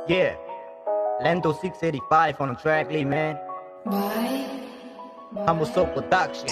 Yeah, Lento 685 on the track, Lee, man. Humble Soul Production.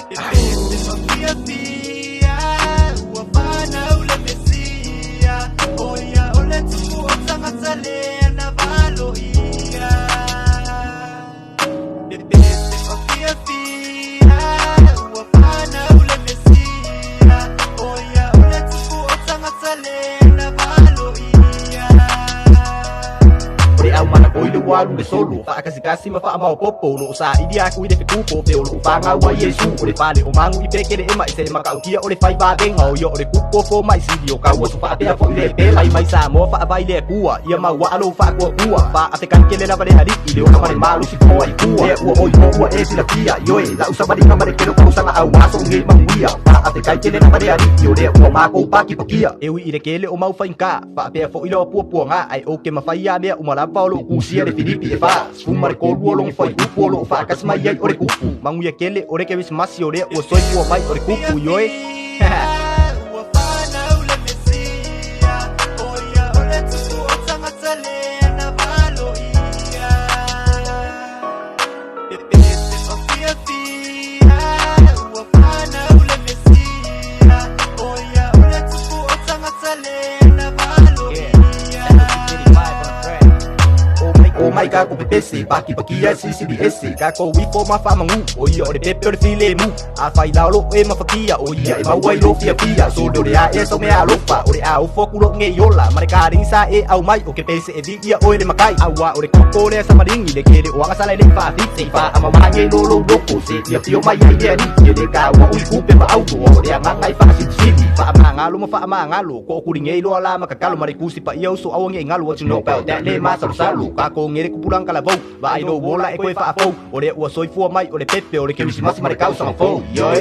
Walu de solo fa kasi mafa mau popo lo sa idia ku de kupo pe lo fa nga wa yesu o de pale o mangu i peke de ema ise maka ukia o de fai ba ben o yo o de kupo fo mai sidio ka wo fa pe fo de pe lai mai sa mo fa vai le kuwa ia ma wa alo fa ko kuwa fa ate kan kele na bare hadi ile o kamare malu si ko ai kuwa e o e si la pia yo e la usa bari kamare kelo ko sa a wa so nge manguia fa ate kan kele na bare hadi yo de o ma ko pa ki pakia e wi ire kele o mau fa inka fa pe fo ilo pu nga ai o ke ma fa ia me o mala pa lo ku si Filipi e fa sumare ko luolong foi upo lo fa kas mai ai ore kupu manguia kele ore ke wis masi ore o soi pu mai ore kupu yoe Mai ka ko PPC baki pakia CCBS ka ko wi po ma fa mangu o yo de pepe de file mu a fai la lo e ma fakia o ya e ma wai lo fia so do de a e so me a lo fa o de a o foku lo nge yola mare ka rin sa e au mai o ke pese e dia o le makai a wa o de ko le sa maring le ke de o nga sa le fa fi fa ama ma nge lo lo do ko se ya fio mai ye ni de ka wa u ku pe ma au o de nga ngai fa si fa ma nga lo ma fa ma nga lo ko ku nge lo la ma ka lo mare ku si pa yo so au nge nga lo what you know about that le ma sa lu ka ko nge ku pulang kala vou vai do bola e coi fa fou ore o soi fu mai ore pepe ore ke misi mas mare causa fou yo